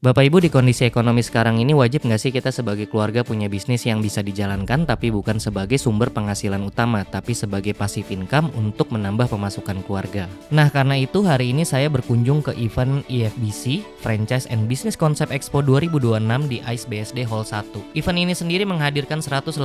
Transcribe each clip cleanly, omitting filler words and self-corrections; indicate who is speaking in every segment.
Speaker 1: Bapak Ibu, di kondisi ekonomi sekarang ini wajib nggak sih kita sebagai keluarga punya bisnis yang bisa dijalankan tapi bukan sebagai sumber penghasilan utama, tapi sebagai passive income untuk menambah pemasukan keluarga. Nah, karena itu hari ini saya berkunjung ke event IFBC Franchise and Business Concept Expo 2026 di ICE BSD Hall 1. Event ini sendiri menghadirkan 186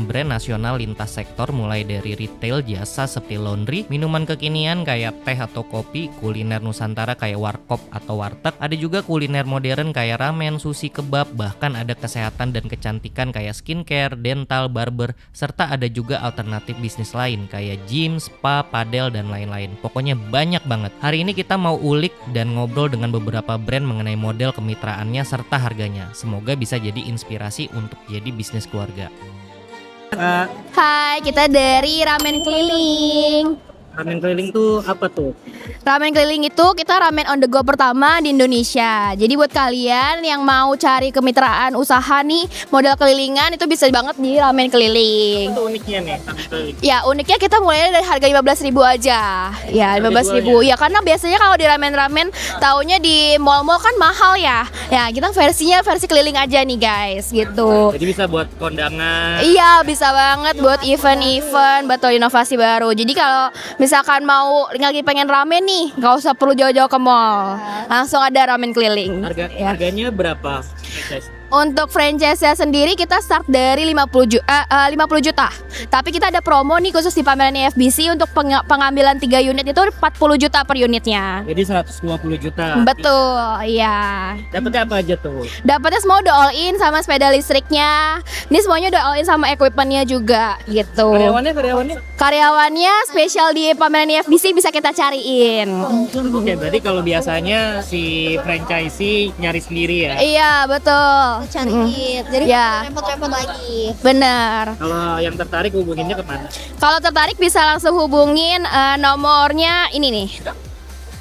Speaker 1: brand nasional lintas sektor, mulai dari retail, jasa seperti laundry, minuman kekinian kayak teh atau kopi, kuliner Nusantara kayak warkop atau warteg, ada juga kuliner modern kayak ramen, sushi, kebab, bahkan ada kesehatan dan kecantikan kayak skincare, dental, barber, serta ada juga alternatif bisnis lain kayak gym, spa, padel, dan lain-lain. Pokoknya banyak banget. Hari ini kita mau ulik dan ngobrol dengan beberapa brand mengenai model kemitraannya serta harganya. Semoga bisa jadi inspirasi untuk jadi bisnis keluarga.
Speaker 2: Hai, kita dari Ramen Keliling.
Speaker 3: Ramen keliling tuh apa tuh?
Speaker 2: Ramen Keliling itu kita ramen on the go pertama di Indonesia. Jadi buat kalian yang mau cari kemitraan usaha nih, model kelilingan itu bisa banget di Ramen Keliling.
Speaker 3: Itu uniknya nih ramen keliling.
Speaker 2: Ya, uniknya kita mulai dari harga 15.000 aja. Ya, 15.000. Ya, karena biasanya kalau di ramen-ramen taunya di mall-mall kan mahal ya. Ya, kita versinya versi keliling aja nih, guys, gitu.
Speaker 3: Jadi bisa buat kondangan.
Speaker 2: Iya, bisa banget buat event-event, buat inovasi baru. Jadi kalau misalkan mau lagi pengen ramen nih, nggak usah perlu jauh-jauh ke mall, langsung ada ramen keliling. Ya.
Speaker 3: Harganya berapa? Franchise?
Speaker 2: Untuk franchise-nya sendiri kita start dari 50 juta. Tapi kita ada promo nih khusus di pameran IFBC untuk pengambilan 3 unit itu 40 juta per unitnya.
Speaker 3: Jadi 120 juta.
Speaker 2: Betul, iya.
Speaker 3: Dapatnya apa aja tuh?
Speaker 2: Dapatnya semua udah all in sama sepeda listriknya. Ini semuanya udah all in sama equipmentnya juga gitu. Karyawannya spesial di pameran IFBC bisa kita cariin.
Speaker 3: Oke, berarti kalau biasanya si franchisee nyari sendiri ya?
Speaker 2: Iya, betul.
Speaker 4: Cari, jadi
Speaker 2: Ya.
Speaker 4: repot-repot lagi.
Speaker 2: Bener.
Speaker 3: Kalau yang tertarik hubunginnya kemana?
Speaker 2: Kalau tertarik bisa langsung hubungin nomornya ini nih.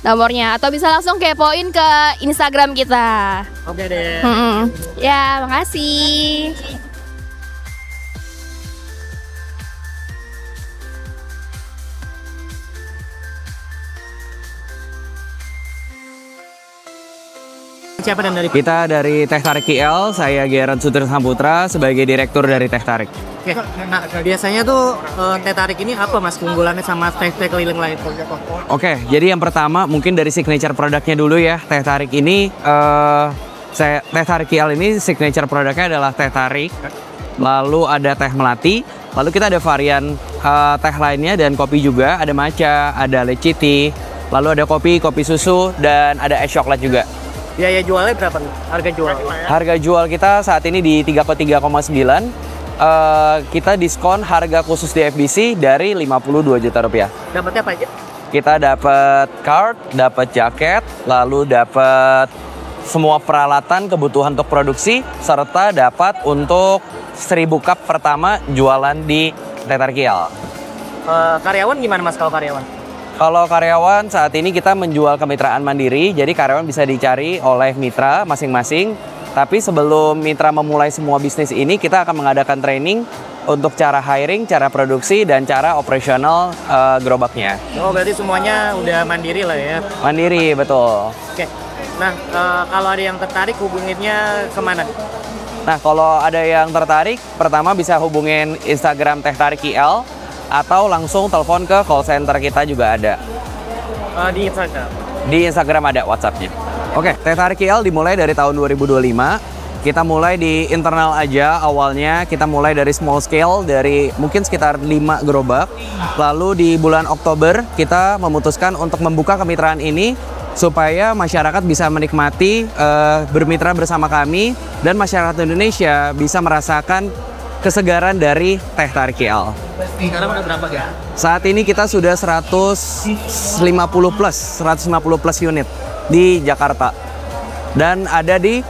Speaker 2: Nomornya, atau bisa langsung kepoin ke Instagram kita.
Speaker 3: Oke deh.
Speaker 2: Ya, makasih.
Speaker 3: Siapa dan dari?
Speaker 5: Kita dari Teh Tarik KL, saya Gerard Sutrisno Samputra sebagai direktur dari Teh Tarik.
Speaker 3: Oke. Nah, biasanya tuh teh tarik ini apa mas keunggulannya sama teh keliling lain?
Speaker 5: Oke, jadi yang pertama mungkin dari signature produknya dulu ya. Teh Tarik ini, Teh Tarik KL ini signature produknya adalah teh tarik, lalu ada teh melati, lalu kita ada varian teh lainnya dan kopi juga, ada matcha, ada leci tea, lalu ada kopi susu, dan ada es coklat juga.
Speaker 3: Biaya jualnya berapa nih? Harga jual?
Speaker 5: Harga jual kita saat ini di 3,9. Kita diskon harga khusus di FBC dari 52 juta rupiah.
Speaker 3: Dapatnya apa aja?
Speaker 5: Kita dapat card, dapat jaket, lalu dapat semua peralatan kebutuhan untuk produksi, serta dapat untuk 1000 cup pertama jualan di Teh Tarik KL.
Speaker 3: Karyawan gimana mas kalau karyawan?
Speaker 5: Kalau karyawan saat ini kita menjual kemitraan mandiri, jadi karyawan bisa dicari oleh mitra masing-masing. Tapi sebelum mitra memulai semua bisnis ini, kita akan mengadakan training untuk cara hiring, cara produksi, dan cara operasional gerobaknya.
Speaker 3: Oh berarti semuanya udah mandiri lah ya?
Speaker 5: Mandiri, betul.
Speaker 3: Oke. Nah kalau ada yang tertarik hubunginnya kemana?
Speaker 5: Nah, kalau ada yang tertarik, pertama bisa hubungin Instagram Teh Tarik KL, atau langsung telepon ke call center kita juga ada.
Speaker 3: Di Instagram?
Speaker 5: Di Instagram ada WhatsApp-nya. Oke, Teh Tarik KL dimulai dari tahun 2025. Kita mulai di internal aja awalnya. Kita mulai dari small scale, dari mungkin sekitar 5 gerobak. Lalu di bulan Oktober kita memutuskan untuk membuka kemitraan ini supaya masyarakat bisa menikmati bermitra bersama kami, dan masyarakat Indonesia bisa merasakan kesegaran dari Teh Tarik KL.
Speaker 3: Sekarang udah berapa ya?
Speaker 5: Saat ini kita sudah 150 plus unit di Jakarta. Dan ada di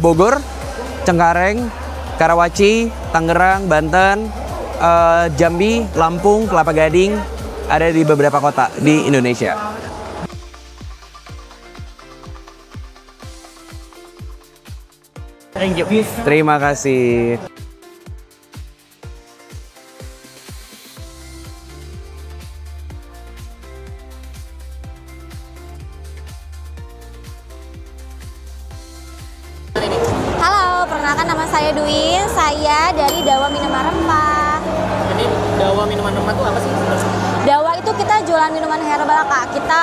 Speaker 5: Bogor, Cengkareng, Karawaci, Tangerang, Banten, Jambi, Lampung, Kelapa Gading, ada di beberapa kota di Indonesia.
Speaker 3: Thank you.
Speaker 5: Terima kasih.
Speaker 4: saya Duin, saya dari Dawa Minuman Rempah.
Speaker 3: Jadi Dawa Minuman Rempah itu apa sih?
Speaker 4: Dawa itu kita jualan minuman herbal Kak. Kita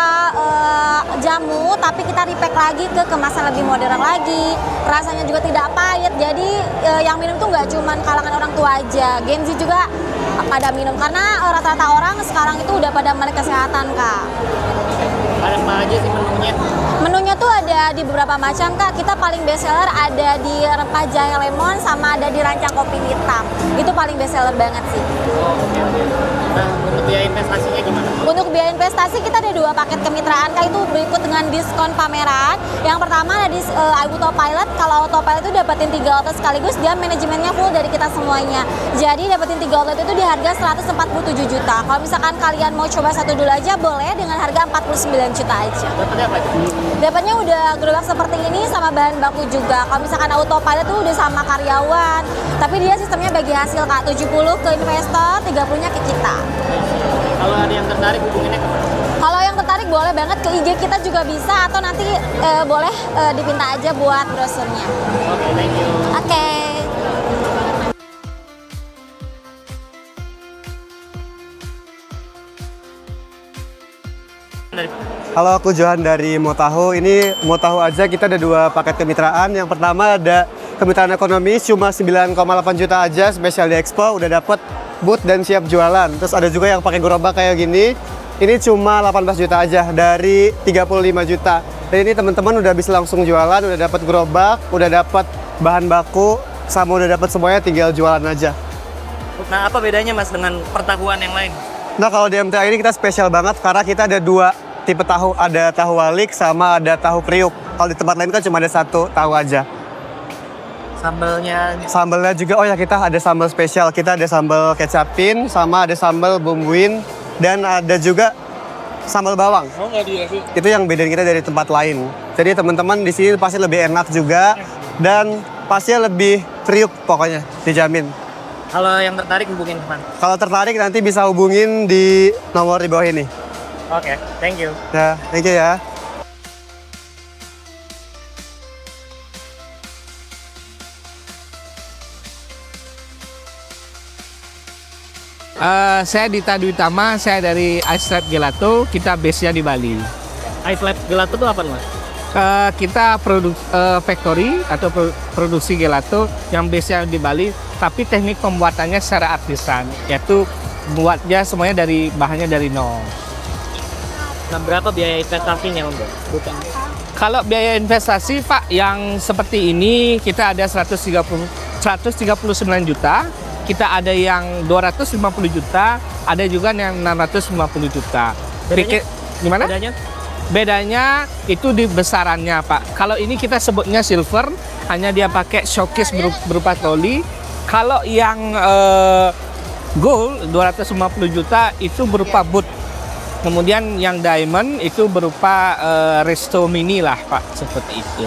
Speaker 4: jamu tapi kita repack lagi ke kemasan lebih modern lagi. Rasanya juga tidak pahit. Jadi yang minum tuh nggak cuman kalangan orang tua aja. Gen Z juga pada minum karena rata-rata orang sekarang itu udah pada melek kesehatan Kak.
Speaker 3: Ada apa aja sih menunya?
Speaker 4: Menunya tuh ada di beberapa macam Kak. Kita paling best seller ada di rempah jahe lemon sama ada di rancang kopi hitam. Itu paling best seller banget sih.
Speaker 3: Nah, untuk biaya investasinya gimana?
Speaker 4: Untuk biaya investasi kita ada 2 paket kemitraan Kak, itu berikut dengan diskon pameran. Yang pertama ada di Autopilot. Kalau Autopilot itu dapetin 3 outlet sekaligus, dia manajemennya full dari kita semuanya. Jadi dapetin 3 outlet itu di harga 147 juta. Kalau misalkan kalian mau coba satu dulu aja boleh dengan harga 49 juta aja.
Speaker 3: Dapatnya apa aja?
Speaker 4: Dapatnya udah gerobak seperti ini sama bahan baku juga. Kalau misalkan Autopilot tuh udah sama karyawan. Tapi dia sistemnya bagi hasil Kak, 70 ke investor, 30-nya ke kita.
Speaker 3: Kalau ada yang tertarik hubunginnya kemana?
Speaker 4: Kalau yang tertarik boleh banget ke IG kita juga bisa atau nanti boleh dipinta aja buat brosurnya.
Speaker 3: Oke, thank you.
Speaker 4: Oke.
Speaker 6: Halo, aku Johan dari Motaho. Ini Motaho aja kita ada 2 paket kemitraan. Yang pertama ada kemitraan ekonomis cuma 9,8 juta aja, spesial di Expo, udah dapet booth dan siap jualan. Terus ada juga yang pakai gerobak kayak gini. Ini cuma 18 juta aja dari 35 juta. Dan ini teman-teman udah bisa langsung jualan, udah dapat gerobak, udah dapat bahan baku, sama udah dapat semuanya, tinggal jualan aja.
Speaker 3: Nah, apa bedanya Mas dengan pertahuan yang lain?
Speaker 6: Nah, kalau di MTA ini kita spesial banget karena kita ada 2 tipe tahu, ada tahu walik sama ada tahu kriuk. Kalau di tempat lain kan cuma ada 1 tahu aja. Sambalnya juga, oh ya kita ada sambal spesial. Kita ada sambal kecapin, sama ada sambal bumbuin, dan ada juga sambal bawang.
Speaker 3: Oh, nggak dikasih.
Speaker 6: Itu yang bedain kita dari tempat lain. Jadi teman-teman di sini pasti lebih enak juga, dan pasti lebih kriuk pokoknya, dijamin.
Speaker 3: Kalau yang tertarik hubungin kemana?
Speaker 6: Kalau tertarik nanti bisa hubungin di nomor di bawah ini.
Speaker 3: Oke, thank you.
Speaker 6: Ya, thank you ya.
Speaker 7: Saya Dita Dwi Tama, saya dari Ice Lab Gelato, kita base-nya di Bali.
Speaker 3: Ice Lab Gelato itu apa Mas?
Speaker 7: Kita factory atau produksi gelato yang base-nya di Bali, tapi teknik pembuatannya secara artisan, yaitu buatnya semuanya dari bahannya dari nol.
Speaker 3: Nah, berapa biaya investasinya untuk?
Speaker 7: Kalau biaya investasi Pak yang seperti ini kita ada 139 juta, kita ada yang 250 juta, ada juga yang 650 juta.
Speaker 3: Bedanya?
Speaker 7: Gimana?
Speaker 3: Bedanya?
Speaker 7: Bedanya itu di besarannya Pak. Kalau ini kita sebutnya silver, hanya dia pakai showcase berupa troli. Kalau yang gold 250 juta itu berupa boot. Kemudian yang diamond itu berupa resto mini lah Pak, seperti itu.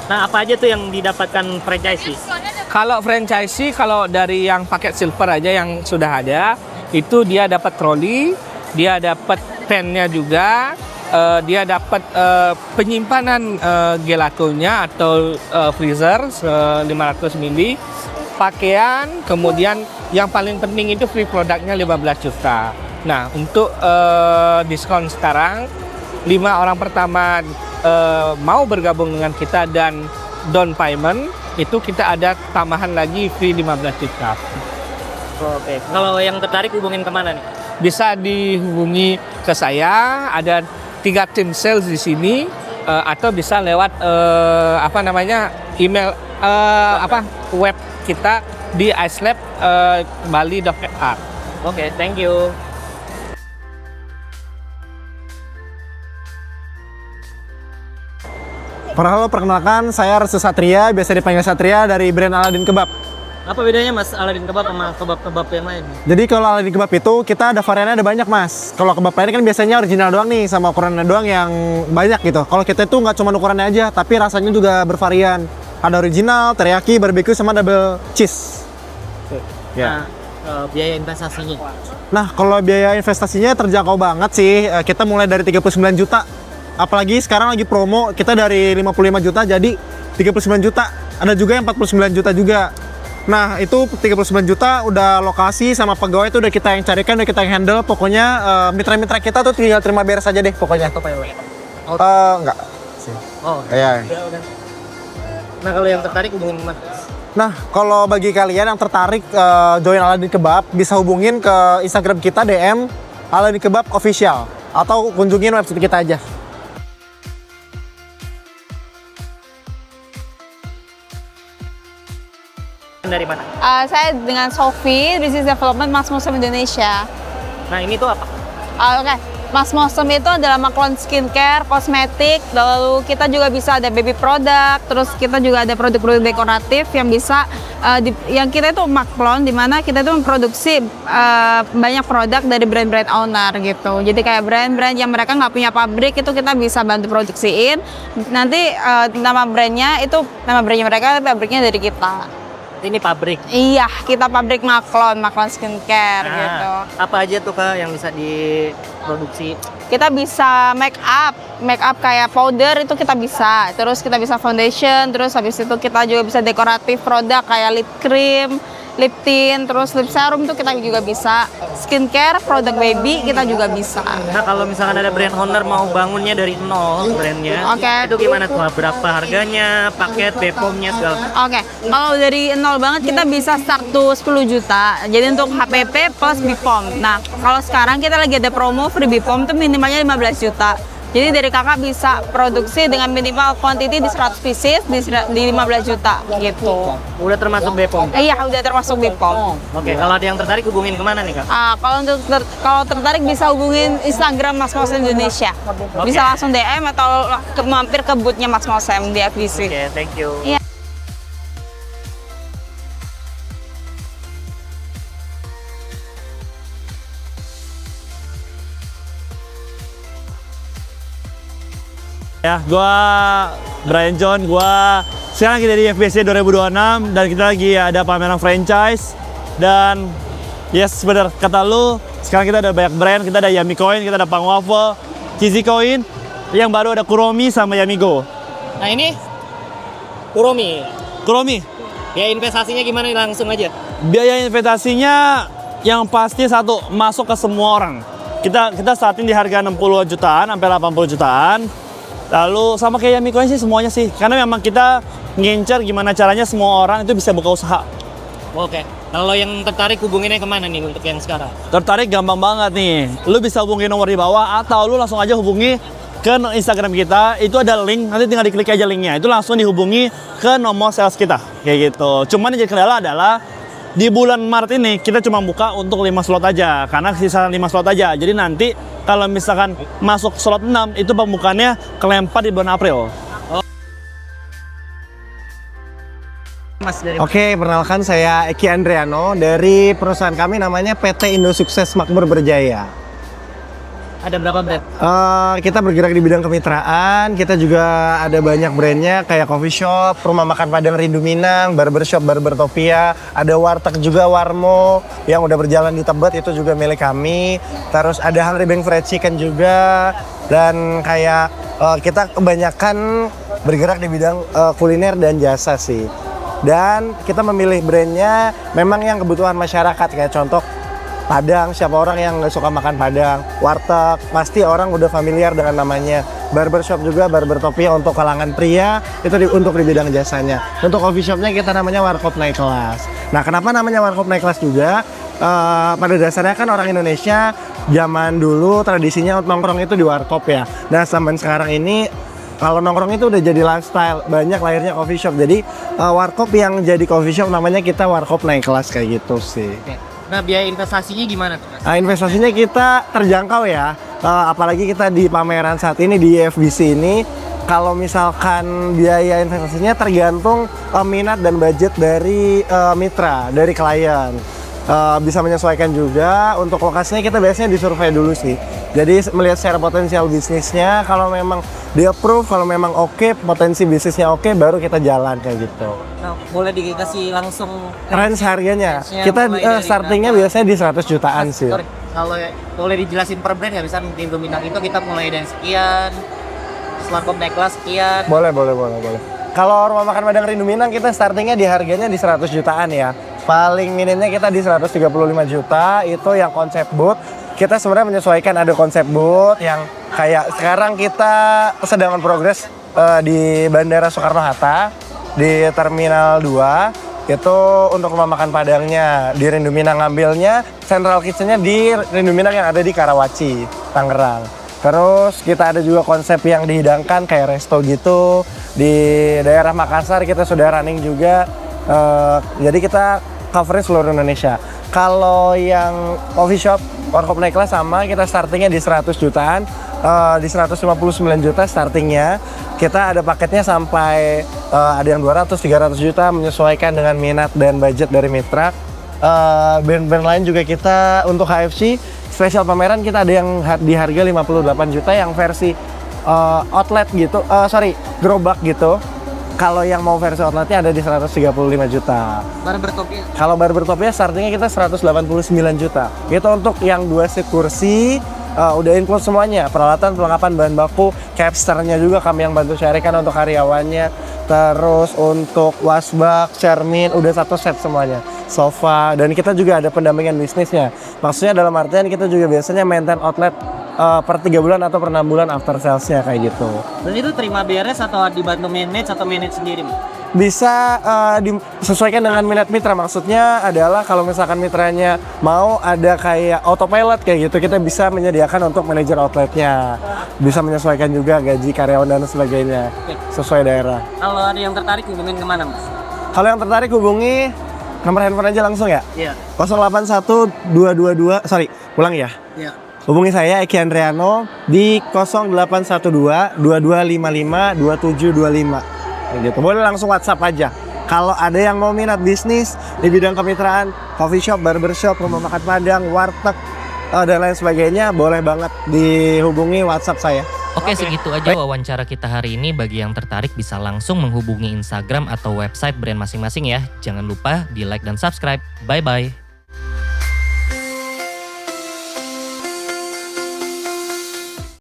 Speaker 3: Nah, apa aja tuh yang didapatkan franchise?
Speaker 7: Kalau franchise, kalau dari yang paket silver aja yang sudah ada, itu dia dapat troli, dia dapat pennya juga, dia dapat penyimpanan gelatonya atau freezer 500 ml, pakaian, kemudian yang paling penting itu free produknya 15 juta. Nah, untuk diskon sekarang, 5 orang pertama mau bergabung dengan kita dan down payment, itu kita ada tambahan lagi free 15 juta.
Speaker 3: Oke, kalau yang tertarik hubungin kemana nih?
Speaker 7: Bisa dihubungi ke saya, ada 3 tim sales di sini, atau bisa lewat email web kita di icelab.bali.fr.
Speaker 3: Oke, thank you.
Speaker 6: Perkenalkan, saya Restu Satria, biasa dipanggil Satria dari brand Aladin Kebab.
Speaker 3: Apa bedanya Mas Aladin Kebab sama kebab-kebab yang lain?
Speaker 6: Jadi kalau Aladin Kebab itu kita ada variannya ada banyak Mas. Kalau kebab lain kan biasanya original doang nih, sama ukurannya doang yang banyak gitu. Kalau kita itu nggak cuma ukurannya aja, tapi rasanya juga bervarian. Ada original, teriyaki, barbecue, sama double cheese.
Speaker 3: Nah, biaya investasinya?
Speaker 6: Nah, kalau biaya investasinya terjangkau banget sih. Kita mulai dari 39 juta. Apalagi sekarang lagi promo, kita dari 55 juta jadi 39 juta
Speaker 8: ada juga yang 49 juta juga. Nah, itu 39 juta udah lokasi sama pegawai itu udah kita yang carikan, udah kita yang handle. Pokoknya mitra-mitra kita tuh tinggal terima beres aja deh pokoknya. Enggak.
Speaker 3: Oh,
Speaker 8: Iya.
Speaker 3: nah kalau yang tertarik hubungin mana?
Speaker 8: Nah, kalau bagi kalian yang tertarik join Aladin Kebab, bisa hubungin ke Instagram kita DM Aladin Kebab Official atau kunjungin website kita aja.
Speaker 3: Dari mana?
Speaker 9: Saya dengan Sophie, Business Development Mas Mosem Indonesia.
Speaker 3: Nah ini tuh apa?
Speaker 9: Oke. Mas Mosem itu adalah Maklon Skincare, kosmetik, lalu kita juga bisa ada baby product, terus kita juga ada produk-produk dekoratif yang bisa, yang kita itu Maklon, di mana kita itu memproduksi banyak produk dari brand-brand owner gitu. Jadi kayak brand-brand yang mereka nggak punya pabrik itu kita bisa bantu produksiin. Nanti nama brandnya mereka, tapi pabriknya dari kita.
Speaker 3: Ini pabrik.
Speaker 9: Iya, kita pabrik Maklon Skincare gitu.
Speaker 3: Apa aja tuh Kak yang bisa diproduksi?
Speaker 9: Kita bisa make up kayak powder itu kita bisa. Terus kita bisa foundation, terus habis itu kita juga bisa dekoratif produk kayak lip cream, lip tint, terus lip serum tuh kita juga bisa. Skincare, produk baby kita juga bisa.
Speaker 3: Nah kalau misalkan ada brand owner mau bangunnya dari nol brandnya, itu gimana tuh? Berapa harganya, paket, BPOM-nya segala?
Speaker 9: Oke, kalau dari nol banget kita bisa start to 10 juta. Jadi untuk HPP plus BPOM. Nah, kalau sekarang kita lagi ada promo free BPOM tuh minimalnya 15 juta. Jadi dari kakak bisa produksi dengan minimal quantity di 100 pieces di 15 juta gitu.
Speaker 3: Udah termasuk BPOM?
Speaker 9: Iya, udah termasuk BPOM.
Speaker 3: Oke, kalau ada yang tertarik hubungin kemana nih Kak?
Speaker 9: Kalau tertarik bisa hubungin Instagram Mas Mosem Indonesia. Bisa langsung DM atau mampir ke booth-nya Mas Mosem di FBC.
Speaker 3: Oke, thank you.
Speaker 9: Iya.
Speaker 10: Ya, gua Brian John, gua sekarang lagi dari FBC 2026 dan kita lagi ada pameran franchise dan yes bener kata lu, sekarang kita ada banyak brand, kita ada Yummy Coin, kita ada Pang Waffle, Cheesy Coin, yang baru ada Kuromi sama Yamigo.
Speaker 3: Nah ini Kuromi.
Speaker 10: Ya
Speaker 3: investasinya gimana nih, langsung aja?
Speaker 10: Biaya investasinya yang pasti satu, masuk ke semua orang. Kita starting di harga 60 jutaan sampai 80 jutaan. Lalu sama kayak Yummy Coin sih semuanya sih. Karena memang kita ngincer gimana caranya semua orang itu bisa buka usaha.
Speaker 3: Oke. Kalau yang tertarik hubunginnya kemana nih untuk yang sekarang?
Speaker 10: Tertarik gampang banget nih. Lu bisa hubungi nomor di bawah atau lu langsung aja hubungi ke Instagram kita. Itu ada link, nanti tinggal diklik aja linknya. Itu langsung dihubungi ke nomor sales kita. Kayak gitu. Cuman yang jadi kendala adalah di bulan Maret ini kita cuma buka untuk 5 slot aja. Karena sisa 5 slot aja. Jadi nanti kalau misalkan masuk slot 6 itu pembukaannya kelempar di bulan April.
Speaker 8: Oke, perkenalkan saya Eki Andriano dari perusahaan kami namanya PT Indo Sukses Makmur Berjaya.
Speaker 3: Ada berapa brand?
Speaker 8: Kita bergerak di bidang kemitraan, kita juga ada banyak brandnya kayak coffee shop, rumah makan Padang Rindu Minang, barbershop Barbertopia, ada warteg juga Warmo yang udah berjalan di Tebet itu juga milik kami. Terus ada Hungry Bank Fried Chicken juga dan kayak kita kebanyakan bergerak di bidang kuliner dan jasa sih. Dan kita memilih brandnya memang yang kebutuhan masyarakat kayak contoh Padang, siapa orang yang nggak suka makan Padang, warteg, pasti orang udah familiar dengan namanya. Barbershop juga, Barbertopia untuk kalangan pria, itu untuk di bidang jasanya. Untuk coffee shopnya kita namanya Warkop Naik Kelas. Nah, kenapa namanya Warkop Naik Kelas juga? Pada dasarnya kan orang Indonesia zaman dulu tradisinya nongkrong itu di warkop ya. Nah, zaman sekarang ini kalau nongkrong itu udah jadi lifestyle, banyak lahirnya coffee shop. Jadi warkop yang jadi coffee shop namanya kita Warkop Naik Kelas kayak gitu sih.
Speaker 3: Nah, biaya investasinya gimana tuh?
Speaker 8: Nah, investasinya kita terjangkau ya, apalagi kita di pameran saat ini di FBC ini. Kalau misalkan biaya investasinya tergantung minat dan budget dari mitra, dari klien. Bisa menyesuaikan juga. Untuk lokasinya kita biasanya disurvei dulu sih. Jadi melihat secara potensial bisnisnya, kalau memang di approve, kalau memang oke, potensi bisnisnya oke, baru kita jalan kayak gitu.
Speaker 3: Nah, boleh dikasih langsung
Speaker 8: range harganya. Kita startingnya biasanya di 100 jutaan sih.
Speaker 3: Kalau boleh dijelasin per brand ya, misalnya Rindu Minang itu kita mulai dari sekian, Warkop Naik Kelas sekian.
Speaker 8: Boleh. Kalau rumah makan Padang Rindu Minang kita startingnya di harganya di 100 jutaan ya. Paling minimnya kita di 135 juta, itu yang konsep booth. Kita sebenarnya menyesuaikan, ada konsep booth yang kayak sekarang kita sedang progres di Bandara Soekarno-Hatta, di Terminal 2. Itu untuk rumah makan Padangnya. Di Rindu Minang ngambilnya, central kitchennya di Rindu Minang yang ada di Karawaci, Tangerang. Terus kita ada juga konsep yang dihidangkan kayak resto gitu. Di daerah Makassar kita sudah running juga. Jadi kita coverage seluruh Indonesia. Kalau yang coffee shop, warkop naik kelas sama, kita startingnya di 100 jutaan. Di 159 juta startingnya. Kita ada paketnya sampai ada yang 200-300 juta menyesuaikan dengan minat dan budget dari mitra. Brand-brand lain juga kita untuk HFC spesial pameran kita ada yang di harga 58 juta yang versi outlet gitu, gerobak gitu. Kalau yang mau versi outletnya ada di 135 juta.
Speaker 3: Barber Topia.
Speaker 8: Kalau Barber Topia startingnya kita 189 juta. Itu untuk yang 2 seat kursi, udah include semuanya, peralatan, perlengkapan, bahan baku, capsternya juga kami yang bantu carikan untuk karyawannya. Terus untuk wasbak, cermin, udah 1 set semuanya. Sofa, dan kita juga ada pendampingan bisnisnya. Maksudnya dalam artian kita juga biasanya maintain outlet per 3 bulan atau per 6 bulan after sales-nya kayak gitu.
Speaker 3: Dan itu terima beres atau dibantu manage atau manage sendiri?
Speaker 8: Bisa disesuaikan dengan minat mitra. Maksudnya adalah kalau misalkan mitranya mau ada kayak autopilot kayak gitu, kita bisa menyediakan untuk manajer outletnya. Bisa menyesuaikan juga gaji karyawan dan sebagainya sesuai daerah.
Speaker 3: Kalau ada yang tertarik hubungin kemana, Mas?
Speaker 8: Kalau yang tertarik hubungi nomor handphone aja langsung ya?
Speaker 3: Iya.
Speaker 8: 081 222, ulang ya?
Speaker 3: Iya.
Speaker 8: Hubungi saya Eki Andriano di 0812 2255 2725. Gitu. Boleh langsung WhatsApp aja. Kalau ada yang mau minat bisnis di bidang kemitraan, coffee shop, barbershop, rumah makan Padang, warteg, dan lain sebagainya, boleh banget dihubungi WhatsApp saya.
Speaker 1: Oke, segitu aja wawancara kita hari ini. Bagi yang tertarik bisa langsung menghubungi Instagram atau website brand masing-masing ya. Jangan lupa di like dan subscribe. Bye-bye.